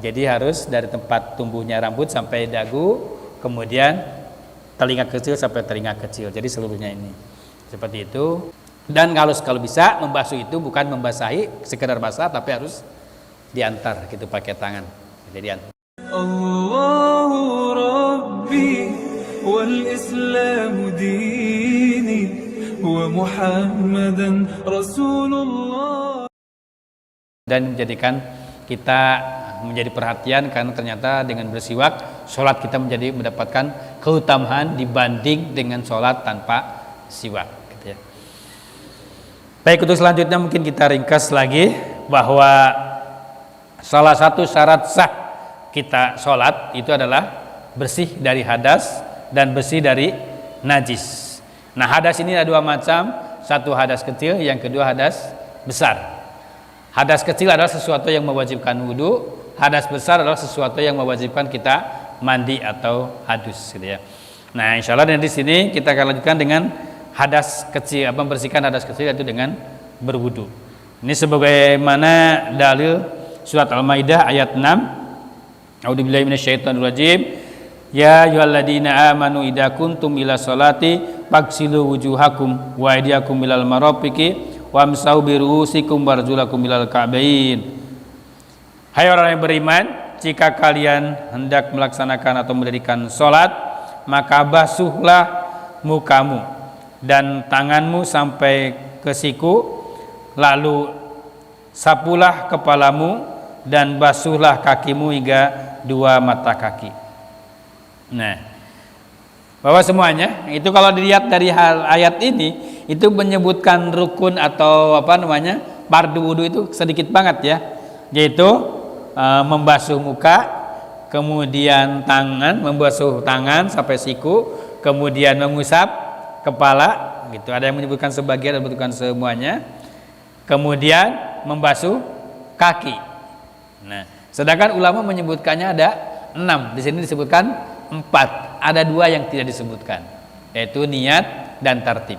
Jadi harus dari tempat tumbuhnya rambut sampai dagu, kemudian telinga kecil sampai telinga kecil. Jadi seluruhnya ini. Seperti itu. Dan kalau bisa membasuh itu bukan membasahi sekedar basah, tapi harus diantar gitu pakai tangan. Jadi diantar. Allahu Rabbi wal Islam dini wa Muhammadan Rasulullah. Dan menjadikan kita menjadi perhatian karena ternyata dengan bersiwak sholat kita menjadi mendapatkan keutamaan dibanding dengan sholat tanpa siwak gitu ya. Baik, untuk selanjutnya mungkin kita ringkas lagi bahwa salah satu syarat sah kita sholat itu adalah bersih dari hadas dan bersih dari najis. Nah, hadas ini ada dua macam, satu hadas kecil, yang kedua hadas besar. Hadas kecil adalah sesuatu yang mewajibkan wudhu, hadas besar adalah sesuatu yang mewajibkan kita mandi atau hadus gitu ya. Nah, insya Allah di sini kita akan lanjutkan dengan hadas kecil, membersihkan hadas kecil yaitu dengan berwudhu. Ini sebagaimana dalil surat Al-Maidah ayat 6. A'udzubillahi minasyaitonirrajim. Ya ayyuhalladzina amanu idza kuntum ila sholati faghsilu wujuhakum wa aydiyakum ilal marafiqi wamsahu bi ru'usikum warjulakum ilal ka'bain. Hai orang yang beriman, jika kalian hendak melaksanakan atau mendirikan sholat, maka basuhlah mukamu dan tanganmu sampai ke siku, lalu sapulah kepalamu dan basuhlah kakimu hingga dua mata kaki. Nah, bahwa semuanya itu kalau dilihat dari hal ayat ini itu menyebutkan rukun atau fardu wudu itu sedikit banget ya, yaitu membasuh muka, kemudian membasuh tangan sampai siku, kemudian mengusap kepala gitu. Ada yang menyebutkan sebagian, ada yang menyebutkan semuanya. Kemudian membasuh kaki. Nah, sedangkan ulama menyebutkannya ada 6. Di sini disebutkan 4. Ada 2 yang tidak disebutkan, yaitu niat dan tartib.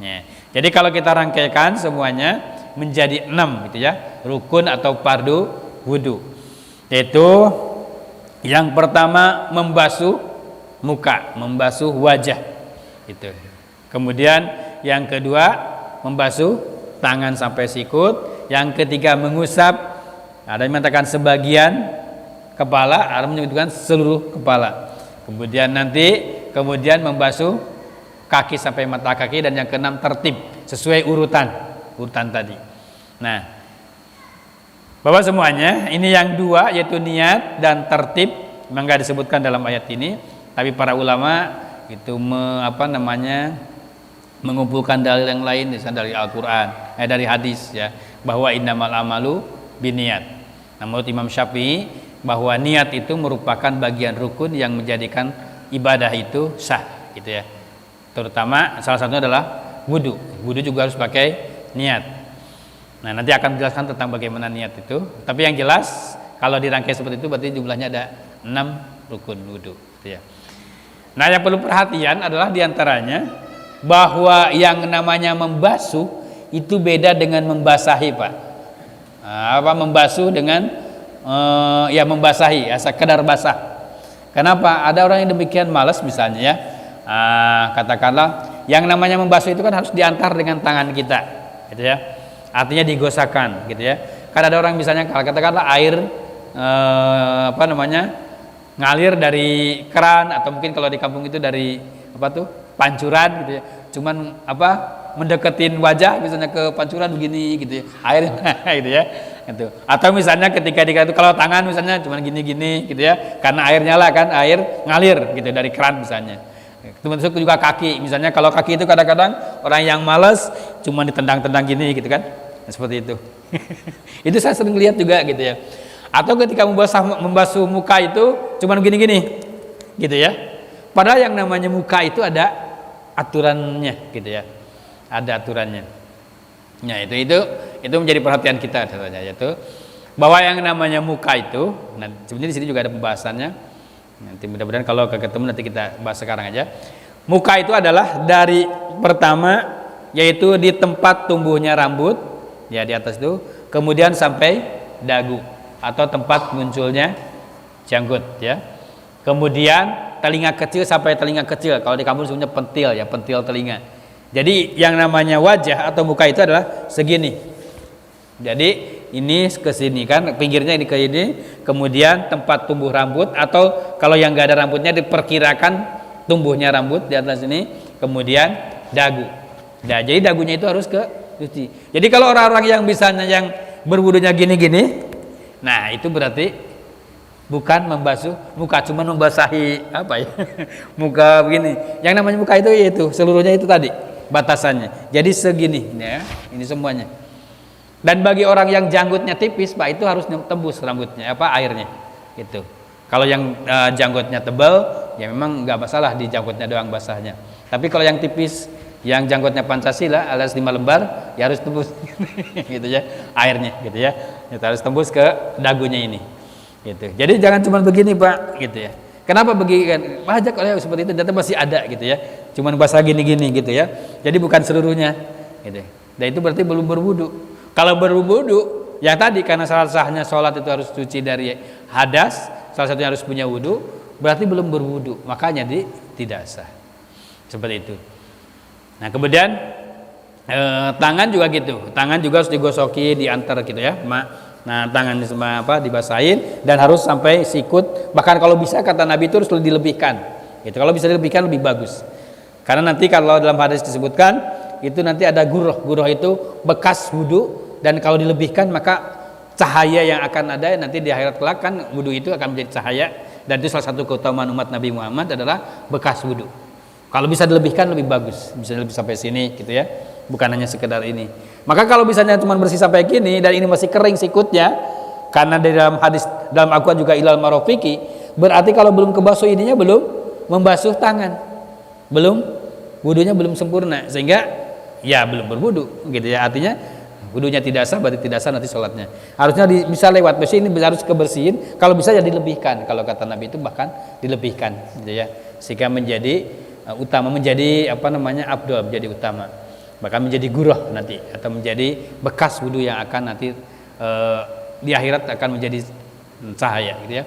Ya. Jadi kalau kita rangkaikan semuanya menjadi 6 gitu ya, rukun atau fardu wudu. Yaitu yang pertama membasuh muka, membasuh wajah gitu. Kemudian yang kedua membasuh tangan sampai sikut, yang ketiga mengusap, ada yang mengatakan sebagian kepala, ada yang menyebutkan seluruh kepala. Kemudian membasuh kaki sampai mata kaki, dan yang keenam tertib sesuai urutan tadi. Nah, bahwa semuanya ini yang 2 yaitu niat dan tertib memang enggak disebutkan dalam ayat ini, tapi para ulama itu mengumpulkan dalil yang lain, misalnya dari Al-Qur'an, dari hadis ya, bahwa innamal amalu binniat. Nah, menurut Imam Syafi'i bahwa niat itu merupakan bagian rukun yang menjadikan ibadah itu sah gitu ya. Terutama salah satunya adalah wudu. Wudu juga harus pakai niat. Nah, nanti akan dijelaskan tentang bagaimana niat itu. Tapi yang jelas kalau dirangkai seperti itu berarti jumlahnya ada 6 rukun wudu gitu ya. Nah, yang perlu perhatian adalah diantaranya bahwa yang namanya membasuh itu beda dengan membasahi, Pak. Membasuh dengan membasahi, sekedar basah. Kenapa? Ada orang yang demikian malas misalnya ya. Katakanlah yang namanya membasuh itu kan harus diantar dengan tangan kita, gitu ya. Artinya digosakan, gitu ya. Kan ada orang misalnya katakanlah air ngalir dari keran, atau mungkin kalau di kampung itu dari pancuran, gitu ya. Cuman mendeketin wajah misalnya ke pancuran begini gitu ya, air gitu ya, gitu. Atau misalnya ketika kalau tangan misalnya cuman gini-gini gitu ya, karena air nyala kan, air ngalir gitu dari keran misalnya. Termasuk juga kaki, misalnya kalau kaki itu kadang-kadang orang yang malas cuma ditendang-tendang gini gitu kan, seperti itu. Itu saya sering lihat juga gitu ya. Atau ketika membasuh muka itu cuma gini-gini gitu ya. Padahal yang namanya muka itu ada aturannya gitu ya, ada aturannya. Nah, itu menjadi perhatian kita katanya, yaitu bahwa yang namanya muka itu, nah sebenarnya di sini juga ada pembahasannya. Nanti mudah-mudahan kalau ketemu nanti kita bahas sekarang aja. Muka itu adalah dari pertama yaitu di tempat tumbuhnya rambut ya, di atas itu, kemudian sampai dagu. atau tempat munculnya janggut ya. Kemudian telinga kecil sampai telinga kecil, kalau di kampung sebenarnya pentil ya, pentil telinga. Jadi yang namanya wajah atau muka itu adalah segini. Jadi ini ke sini kan, pinggirnya ini ke ini, kemudian tempat tumbuh rambut, atau kalau yang nggak ada rambutnya diperkirakan tumbuhnya rambut di atas ini, kemudian dagu. Nah, jadi dagunya itu harus ke cuci. Jadi kalau orang-orang yang misalnya yang berwudunya gini-gini, nah itu berarti bukan membasuh muka, cuma membasahi apa ya muka begini. Yang namanya muka itu seluruhnya itu tadi batasannya. Jadi segini ya, ini semuanya. Dan bagi orang yang janggutnya tipis, Pak, itu harus tembus rambutnya airnya gitu. Kalau yang janggutnya tebal ya memang nggak masalah, di janggutnya doang basahnya. Tapi kalau yang tipis, yang janggutnya Pancasila alias 5 lembar, ya harus tembus gitu ya airnya gitu ya. Itu harus tembus ke dagunya ini gitu. Jadi jangan cuma begini, Pak, gitu ya. Kenapa begini? Pajak oleh seperti itu, ternyata masih ada gitu ya. Cuman basah gini-gini gitu ya. Jadi bukan seluruhnya gitu. Dan itu berarti belum berwudu. Kalau berwudu, yang tadi karena salah sahnya sholat itu harus suci dari hadas, salah satunya harus punya wudu, berarti belum berwudu. Makanya tidak sah. Seperti itu. Nah, kemudian tangan juga gitu. Tangan juga harus digosoki, diantar gitu ya. Nah, tangan semua dibasahin dan harus sampai sikut. Bahkan kalau bisa kata Nabi itu harus dilebihkan. Gitu. Kalau bisa dilebihkan lebih bagus. Karena nanti kalau dalam hadis disebutkan itu nanti ada guroh. Guroh itu bekas wudu, dan kalau dilebihkan maka cahaya yang akan ada nanti di akhirat kelak kan wudu itu akan menjadi cahaya, dan itu salah satu keutamaan umat Nabi Muhammad adalah bekas wudu. Kalau bisa dilebihkan lebih bagus, bisa lebih sampai sini gitu ya. Bukan hanya sekedar ini. Maka kalau misalnya cuma bersih sampai gini dan ini masih kering sikutnya, karena di dalam hadis dalam Al-Qur'an juga ilal marofiki, berarti kalau belum kebasuh ininya belum membasuh tangan, belum wudunya belum sempurna, sehingga ya belum berwudu gitu ya. Artinya wudunya tidak sah, berarti tidak sah nanti sholatnya. Harusnya bisa lewat bersih, ini harus kebersihin. Kalau bisa ya dilebihkan. Kalau kata Nabi itu bahkan dilebihkan gitu ya, sehingga menjadi utama, menjadi abdul, menjadi utama, bahkan menjadi guroh nanti, atau menjadi bekas wudu yang akan nanti di akhirat akan menjadi cahaya gitu ya.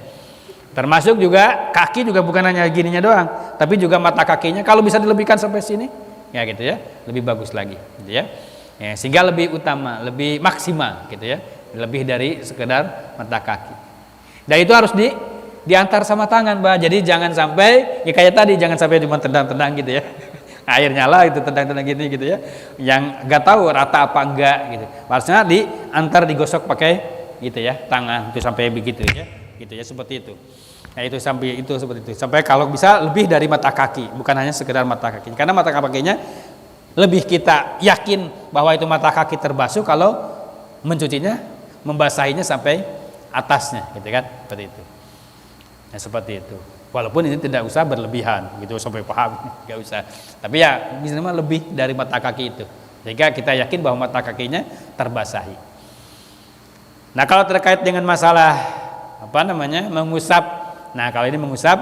Termasuk juga kaki juga bukan hanya gininya doang, tapi juga mata kakinya kalau bisa dilebihkan sampai sini ya gitu ya, lebih bagus lagi gitu ya. Ya, sehingga lebih utama, lebih maksimal gitu ya, lebih dari sekedar mata kaki. Dan itu harus diantar sama tangan, Pak. Jadi jangan sampai ya kayak tadi, jangan sampai cuma tendang-tendang gitu ya. Air nyala itu tendang-tendang gitu ya. Yang nggak tahu rata apa enggak gitu. Harusnya diantar, digosok pakai gitu ya, tangan itu sampai begitu ya. Gitu ya, seperti itu. Nah, itu sampai itu seperti itu. Sampai kalau bisa lebih dari mata kaki, bukan hanya sekedar mata kaki. Karena mata kakinya lebih kita yakin bahwa itu mata kaki terbasuh kalau mencucinya, membasahinya sampai atasnya gitu kan, seperti itu. Nah, seperti itu. Walaupun ini tidak usah berlebihan gitu sampai paham, nggak usah. Tapi ya minimal lebih dari mata kaki itu, sehingga kita yakin bahwa mata kakinya terbasahi. Nah, kalau terkait dengan masalah mengusap, nah kalau ini mengusap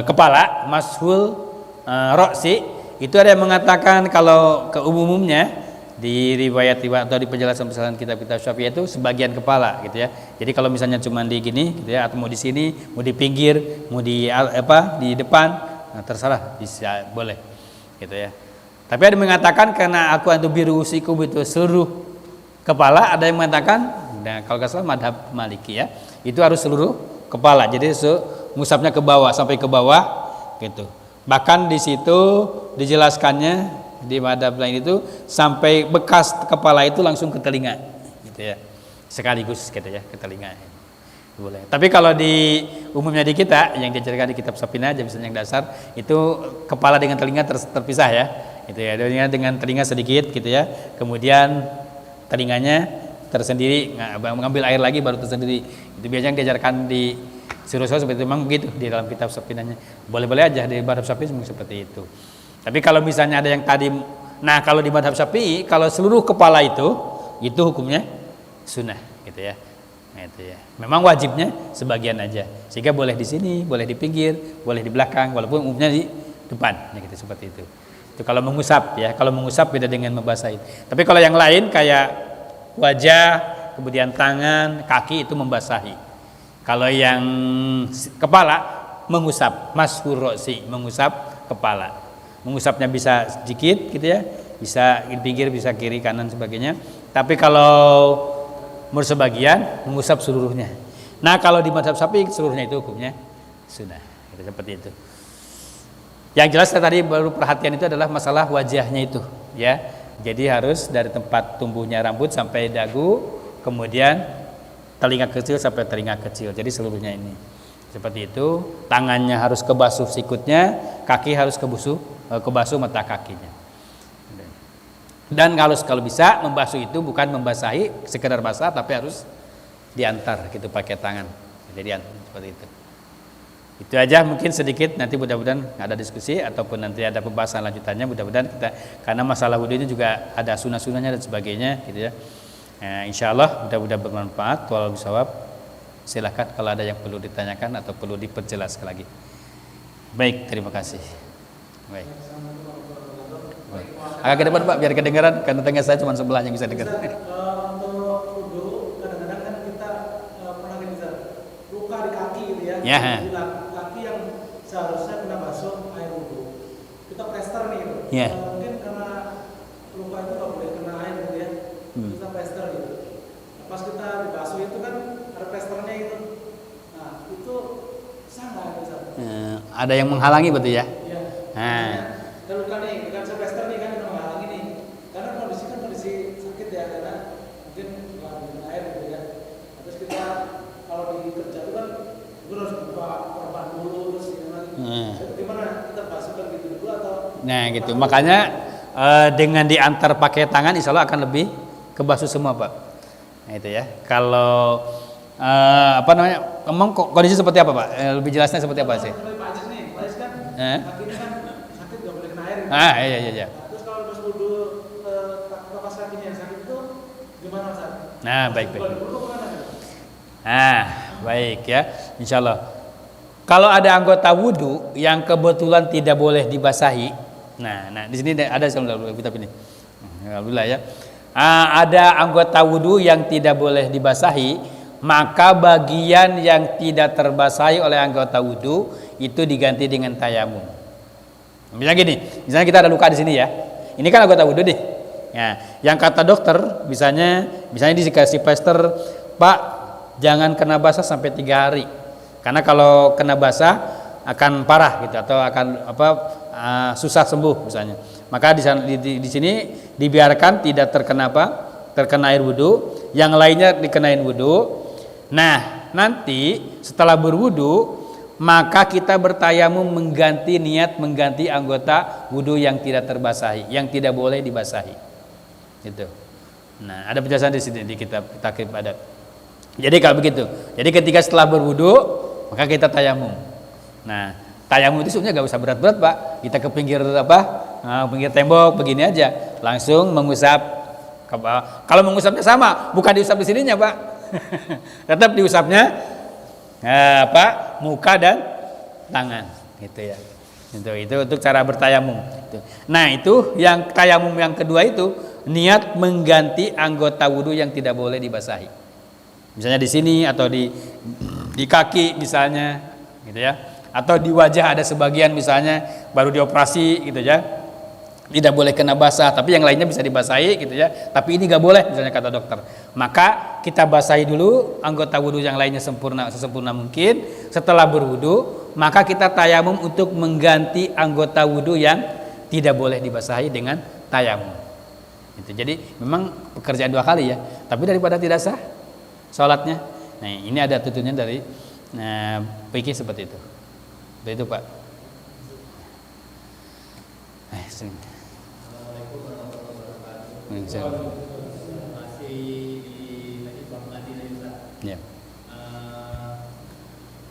kepala, mashul roksi, itu ada yang mengatakan kalau umumnya di riwayat atau di penjelasan kitab-kitab Syafi'i itu sebagian kepala gitu ya. Jadi kalau misalnya cuma di gini gitu ya, atau mau di sini, mau di pinggir, mau di depan, nah terserah, bisa boleh gitu ya. Tapi ada yang mengatakan karena aku antu biru usiku itu seluruh kepala, ada yang mengatakan, nah kalau nggak salah madhab Maliki ya, itu harus seluruh kepala. Jadi ngusapnya ke bawah sampai ke bawah gitu. Bahkan di situ dijelaskannya di madhab lain itu sampai bekas kepala itu langsung ke telinga gitu ya, sekaligus gitu ya, ke telinga boleh. Tapi kalau di umumnya di kita yang diajarkan di kitab Safina aja misalnya yang dasar itu kepala dengan telinga terpisah ya gitu ya, dengan telinga sedikit gitu ya, kemudian telinganya tersendiri, mengambil air lagi baru tersendiri. Itu biasanya diajarkan di Suruh-suruh seperti itu, memang begitu di dalam kitab Syafi'inanya. Boleh-boleh aja di madhab Syafi'i seperti itu. Tapi kalau misalnya ada yang tadi, nah kalau di madhab Syafi'i kalau seluruh kepala itu hukumnya sunnah gitu ya. Nah, itu ya. Memang wajibnya sebagian aja. Sehingga boleh di sini, boleh di pinggir, boleh di belakang, walaupun umumnya di depan, ya gitu, seperti itu. Itu kalau mengusap ya. Kalau mengusap beda dengan membasahin. Tapi kalau yang lain kayak wajah, kemudian tangan, kaki itu membasahi. Kalau yang kepala mengusap, mashur ro'si, mengusap kepala. Mengusapnya bisa sedikit gitu ya, bisa di pinggir, bisa kiri, kanan sebagainya. Tapi kalau menurut sebagian mengusap seluruhnya. Nah, kalau di mazhab Syafi'i seluruhnya itu hukumnya sunnah. Gitu, seperti itu. Yang jelas tadi baru perhatian itu adalah masalah wajahnya itu, ya. Jadi harus dari tempat tumbuhnya rambut sampai dagu, kemudian telinga kecil sampai telinga kecil. Jadi seluruhnya ini. Seperti itu. Tangannya harus kebasuh sikutnya, kaki harus kebasuh mata kakinya. Dan kalau bisa membasuh itu bukan membasahi sekedar basah, tapi harus diantar gitu pakai tangan. Jadi seperti itu. Itu aja mungkin sedikit, nanti mudah-mudahan ada diskusi ataupun nanti ada pembahasan lanjutannya, mudah-mudahan kita, karena masalah wudhu ini juga ada sunah-sunahnya dan sebagainya gitu ya. Insyaallah mudah-mudahan bermanfaat. Wallahu bisawab. Silakan kalau ada yang perlu ditanyakan atau perlu diperjelas lagi. Baik, terima kasih. Baik. Agak ke depan Pak biar kedengaran, karena tengah saya cuma sebelah yang bisa dengar. Untuk wudhu kadang-kadang kan kita pernah bisa luka di kaki gitu ya. Ya. Di kaki yang seharusnya kena basuh air wudhu. Kita plester nih gitu. Ya. Mungkin karena luka itu nggak boleh kena air gitu ya. Kita plester gitu. Nah, pas kita dibasuh itu kan ada plesternya gitu. Nah itu sah nggak bisa? Ada yang menghalangi betul ya? Iya. Nah. Ada luka nih, bukan saya plester nih kan yang menghalangi nih. Karena kondisi sakit ya, karena mungkin nggak ada air gitu ya. Terus kita kalau di kerja itu kan kita harus buka korban dulu terus gimana kita basuhkan gitu dulu atau? Nah gitu, makanya dengan diantar pakai tangan insya Allah akan lebih kebasuh semua Pak. Nah itu ya. Kalau emang kondisi seperti apa Pak? Lebih jelasnya seperti apa sih? Pak Aziz nih, Pak Aziz kan kakinya kan sakit nggak boleh kena air. Iya. Nah, terus kalau pas wudhu pas kakinya yang sakit itu gimana Mas? Nah baik. Nah baik ya, insya Allah. Kalau ada anggota wudhu yang kebetulan tidak boleh dibasahi, nah di sini ada kitab ini. Alhamdulillah ya. Ada anggota wudhu yang tidak boleh dibasahi, maka bagian yang tidak terbasahi oleh anggota wudhu itu diganti dengan tayamum. Misalnya kita ada luka di sini ya. Ini kan anggota wudhu deh. Nah, yang kata dokter, misalnya dikasih plester, Pak, jangan kena basah sampai 3 hari. Karena kalau kena basah akan parah gitu atau akan susah sembuh misalnya. Maka di sini dibiarkan tidak terkena air wudhu, yang lainnya dikenain wudhu. Nah, nanti setelah berwudhu maka kita bertayamum mengganti anggota wudhu yang tidak terbasahi, yang tidak boleh dibasahi. Gitu. Nah, ada penjelasan di sini di kitab Takrib Adat. Jadi kalau begitu. Jadi ketika setelah berwudhu maka kita tayamum. Nah, tayamum itu sebenarnya nggak usah berat-berat Pak. Kita ke pinggir pinggir tembok begini aja, langsung mengusap. Kalau mengusapnya sama, bukan diusap di sininya Pak. Tetap diusapnya muka dan tangan gitu ya. Itu untuk cara bertayamum. Nah itu yang tayamum yang kedua itu niat mengganti anggota wudhu yang tidak boleh dibasahi. Misalnya di sini atau di kaki misalnya, gitu ya. Atau di wajah ada sebagian misalnya baru dioperasi gitu ya. Tidak boleh kena basah, tapi yang lainnya bisa dibasahi gitu ya. Tapi ini nggak boleh misalnya kata dokter. Maka kita basahi dulu anggota wudhu yang lainnya sesempurna mungkin. Setelah berwudhu, maka kita tayamum untuk mengganti anggota wudhu yang tidak boleh dibasahi dengan tayamum. Gitu. Jadi memang pekerjaan 2 kali ya. Tapi daripada tidak sah sholatnya. Nah ini ada tuntunan dari fikih seperti itu. Itu Pak. Assalamualaikum warahmatullahi wabarakatuh. Masih di bab mandi tadi Ustaz. Ya.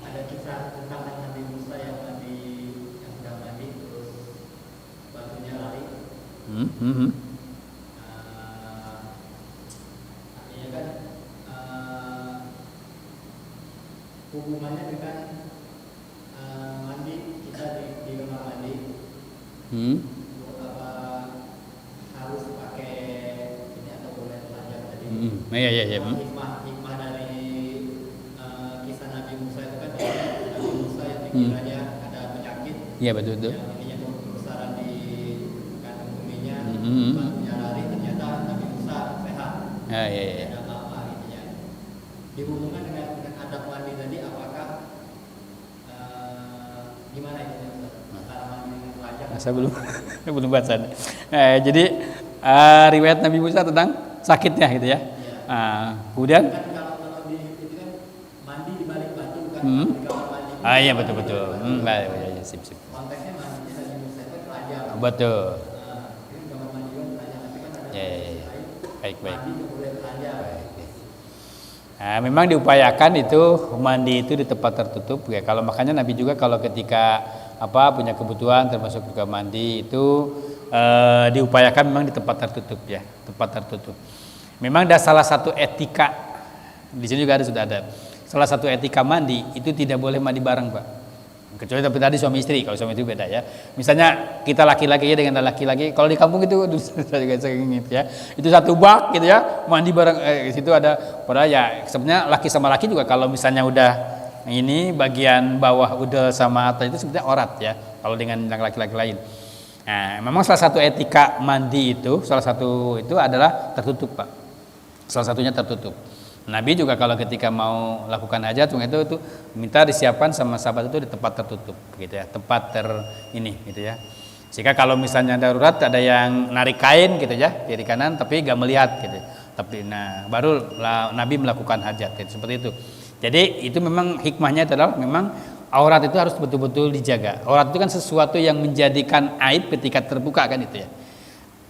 Ada kisah tentang Nabi Musa yang sedang mandi terus batunya lari. Artinya kan hubungannya dengan mandi kita di kamar mandi. Apa harus pakai ini atau boleh telanjang tadi? Iya. Hikmah kiranya ada penyakit Iya betul betul. yang ininya bersarang di kandung buminya, Hmm. batunya lari, ternyata Nabi Musa sehat, Ah, iya, iya. tidak ada apa-apa ininya. Dihubungkan dengan adab mandi tadi, apakah gimana itu Ustaz? Cara mandi dengan pelajar? Saya belum belum baca. Jadi riwayat Nabi Musa tentang sakitnya gitu ya. Kemudian Kan kalau di itu kan mandi di balik batu kan, Hmm. di kamar mandi. iya betul betul. Baik, ya, sip sip. Konteksnya mandinya Nabi Musa itu pelajar. Betul. Ini kamar mandi kan pelajar, tapi kan ada Ya, ya, ya. lain, Baik baik. mandi kemudian pelajar. Nah, memang diupayakan itu mandi itu di tempat tertutup ya. Kalau makanya Nabi juga kalau ketika punya kebutuhan termasuk juga mandi itu diupayakan memang di tempat tertutup ya, tempat tertutup. Memang ada salah satu etika di sini juga sudah ada. Salah satu etika mandi itu tidak boleh mandi bareng, Pak. Kecuali tapi tadi suami istri, kalau suami istri beda ya. Misalnya kita laki-laki ya dengan laki-laki, kalau di kampung itu saya juga sering gitu ya. Itu satu bak gitu ya, mandi bareng di situ ada padahal ya sebenarnya laki sama laki juga kalau misalnya udah ini bagian bawah udel sama atas itu sebenarnya orat ya kalau dengan yang laki-laki lain. Nah, memang salah satu etika mandi itu salah satu itu adalah tertutup, Pak. Salah satunya tertutup. Nabi juga kalau ketika mau lakukan hajat itu minta disiapkan sama sahabat itu di tempat tertutup gitu ya, tempat ini gitu ya. Jika kalau misalnya darurat ada yang narik kain gitu ya kiri kanan tapi gak melihat gitu. Tapi baru Nabi melakukan hajat gitu, seperti itu. Jadi itu memang hikmahnya adalah memang aurat itu harus betul-betul dijaga. Aurat itu kan sesuatu yang menjadikan aib ketika terbuka kan itu ya.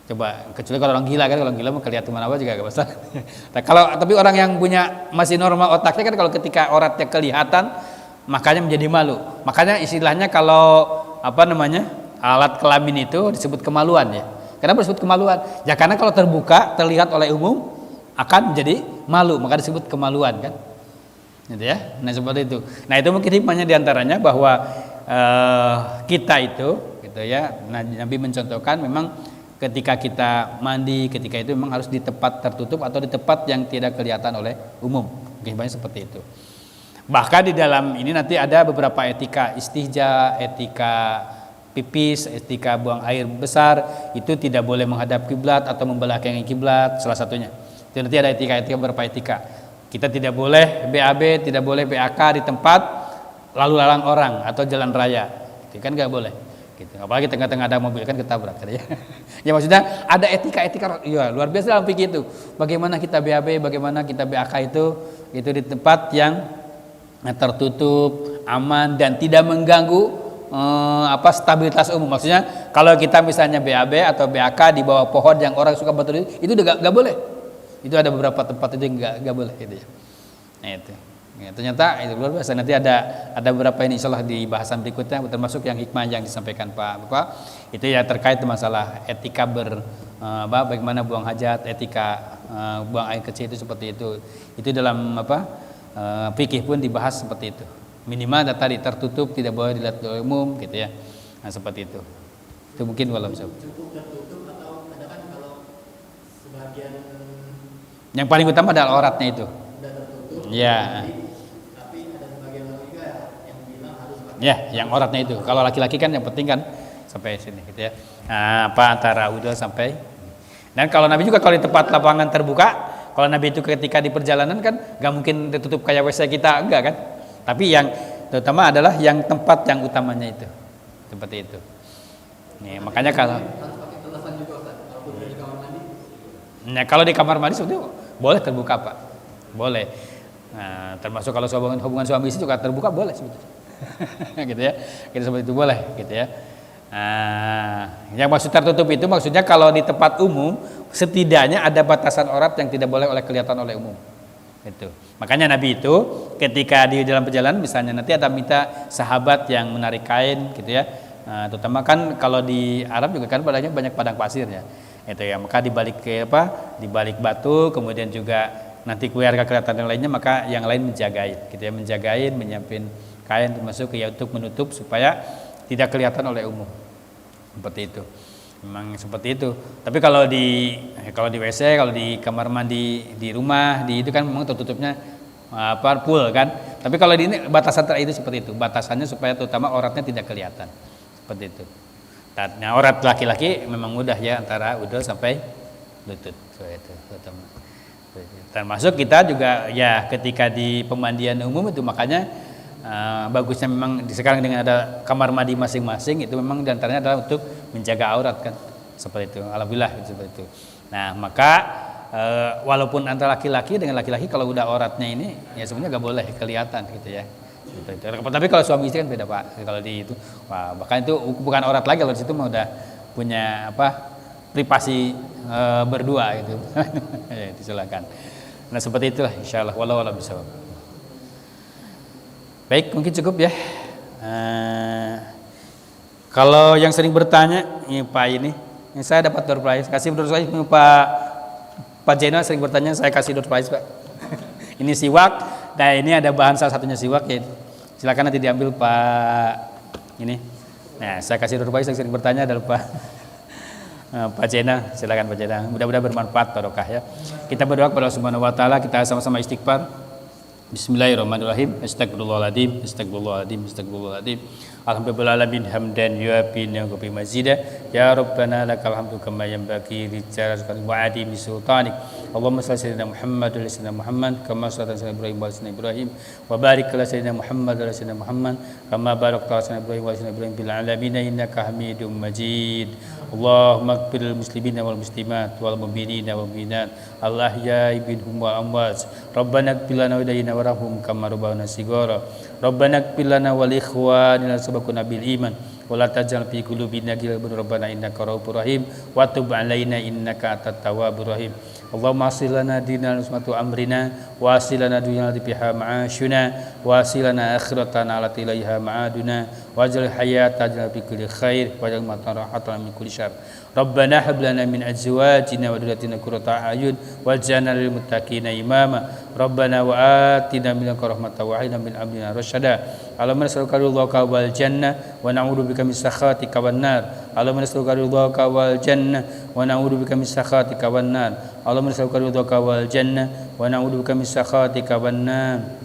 Coba kecuali kalau orang gila kan, kalau gila mau kelihatan mana juga gak masalah. Nah, tapi orang yang punya masih normal otaknya kan kalau ketika auratnya kelihatan makanya menjadi malu. Makanya istilahnya kalau alat kelamin itu disebut kemaluan ya. Kenapa disebut kemaluan? Ya karena kalau terbuka terlihat oleh umum akan menjadi malu, maka disebut kemaluan kan. Gitu ya. Nah seperti itu. Nah itu mungkin hikmahnya diantaranya bahwa kita itu gitu ya. Nabi mencontohkan memang ketika kita mandi, ketika itu memang harus di tempat tertutup atau di tempat yang tidak kelihatan oleh umum. Banyak seperti itu. Bahkan di dalam ini nanti ada beberapa etika istihja, etika pipis, etika buang air besar, itu tidak boleh menghadap kiblat atau membelakangi kiblat, salah satunya. Itu nanti ada etika-etika beberapa etika. Kita tidak boleh BAB, tidak boleh BAK di tempat lalu lalang orang atau jalan raya. Itu kan nggak boleh. Gitu. Apalagi tengah-tengah ada mobil kan ketabrak ya. Ya maksudnya ada etika-etika ya luar biasa dalam fikih itu. Bagaimana kita BAB, bagaimana kita BAK itu di tempat yang tertutup, aman dan tidak mengganggu stabilitas umum. Maksudnya kalau kita misalnya BAB atau BAK di bawah pohon yang orang suka batu itu udah gak boleh. Itu ada beberapa tempat itu yang gak boleh gitu ya. Nah itu. Ya, ternyata itu luar biasa. Nanti ada beberapa ini insyaallah di bahasan berikutnya termasuk yang hikmah yang disampaikan Pak Bapak itu ya terkait masalah etika bagaimana buang hajat, etika buang air kecil itu seperti itu. Itu dalam fikih pun dibahas seperti itu. Minimal tadi tertutup, tidak boleh dilihat oleh umum gitu ya. Nah seperti itu. Itu mungkin kalau bisa. Cukup tertutup atau ada kan kalau sebagian Yang paling utama adalah auratnya itu. udah tertutup. Ya. Tapi ada sebagian orang juga yang bilang harus pakai. Ya, yang auratnya itu. Kalau laki-laki kan yang penting kan sampai sini gitu ya. Antara udel sampai. Dan kalau Nabi juga kalau di tempat lapangan terbuka, kalau Nabi itu ketika di perjalanan kan gak mungkin ditutup kayak WC kita, enggak kan? Tapi yang terutama adalah yang tempat yang utamanya itu. Seperti itu. Nih, makanya kalau Harus pakai telasan juga Ustaz, walaupun udah di kamar mandi. kalau di kamar mandi sebetulnya boleh terbuka, Pak. Boleh. Nah, termasuk kalau hubungan suami istri juga terbuka boleh sebetulnya. Gitu ya. Kita seperti itu boleh gitu ya. Yang maksud tertutup itu maksudnya kalau di tempat umum setidaknya ada batasan aurat yang tidak boleh kelihatan oleh umum. Itu. Makanya Nabi itu ketika di dalam perjalanan misalnya nanti ada minta sahabat yang menarik kain gitu ya. Terutama kan kalau di Arab juga kan banyak padang pasir ya. Itu ya, maka dibalik dibalik batu, kemudian juga nanti keluarga kelihatan yang lainnya, maka yang lain menjagain gitu ya, menjagain, menyiapin kain termasuk ya untuk menutup supaya tidak kelihatan oleh umum. Seperti itu. Memang seperti itu. Tapi kalau di WC, kalau di kamar mandi di rumah, itu kan memang tertutupnya full kan. Tapi kalau di ini batasan itu seperti itu, batasannya supaya terutama auratnya tidak kelihatan seperti itu. Nah, aurat laki-laki memang mudah ya antara udel sampai lutut seperti itu. Termasuk kita juga ya ketika di pemandian umum itu makanya bagusnya memang sekarang dengan ada kamar mandi masing-masing itu memang diantaranya adalah untuk menjaga aurat kan seperti itu. Alhamdulillah seperti itu. Nah maka walaupun antara laki-laki dengan laki-laki kalau udah auratnya ini ya sebenarnya nggak boleh kelihatan gitu ya. Tapi kalau suami istri kan beda Pak. Kalau di itu, wah, bahkan itu bukan aurat lagi kalau di situ mah udah punya privasi berdua gitu. Ya, silakan. Nah seperti itulah insyaallah wallahu a'lam bishawab. Baik, mungkin cukup ya. Kalau yang sering bertanya, ini Pak ini saya dapat door prize. Kasih door prize Pak Jena sering bertanya, saya kasih door prize Pak. Ini siwak, nah ini ada bahan salah satunya siwak ya. Silakan nanti diambil Pak ini. Nah saya kasih door prize yang sering bertanya adalah Pak Jena, silakan Pak Jena. Mudah-mudahan bermanfaat barokah ya. Kita berdoa kepada Allah Subhanahu wa taala, kita sama-sama istighfar. Bismillahirrahmanirrahim. Astagfirullahaladzim, astagfirullahaladzim, astagfirullahaladzim. Alhamdulillahirabbil hamdan yuafi ni'mahu mazida. Ya Rabbana lakal hamdu kama yanbaghi li jalali wa adimi sultanik. Allahumma shalli ala Muhammad wa ala sayyidina Muhammad kama shallaita ala Ibrahim wa ala sayyidina Ibrahim wa barik ala sayyidina Muhammad wa ala sayyidina Muhammad kama barakta ala sayyidina Ibrahim wa ala sayyidina Ibrahim bil alamin innaka Hamidum Majid. Allahumma ighfir lil muslimina wal muslimat wal mu'minina wal mu'minat al ahya'i minhum wal amwat. Rabbana ighfir lana wa ilayna warhamhum kama rabbana shighara. Rabbana ighfir lana wal ikhwanina sabaquna bil iman wa la taj'al fi qulubina ghillan rabbana innaka ra'ufur rahim wa tub 'alaina innaka atat tawwabur rahim. Allahumma asil lana dinana usmatu amrina wa asil lana dunyana biha ma'ashuna wa asil lana akhiratana allati ilaiha ma'aduna waj'al hayatana bi kulli khair waj'al matarahatan min kulli syarr. Rabbana hab lana min azwajina wa dhurriyyatina qurrata a'yun waj'alna lil muttaqina imama. Rabbana wa atina min ladunka rahmatan wa hab min amrina rasyada. Allahumma nas'aluka ridhaka wal jannah wa na'udzubika min sakhatika wan nar. Allahumma nas'aluka ridhaka wal jannah wa na'udzubika min sakhatika wan nar. Allahumma nas'aluka ridhaka wal jannah wa na'udzubika min sakhatika wan nar.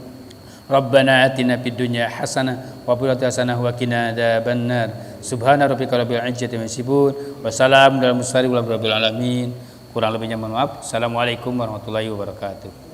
Rabbana atina fid dunya hasanah wa fil akhirati hasanah wa qina adzabannar. Subhana rabbika rabbil izzati amma yasifun wa salamun alal mursalin walhamdulillahi rabbil alamin. Kurang lebihnya mohon maaf. Assalamualaikum warahmatullahi wabarakatuh.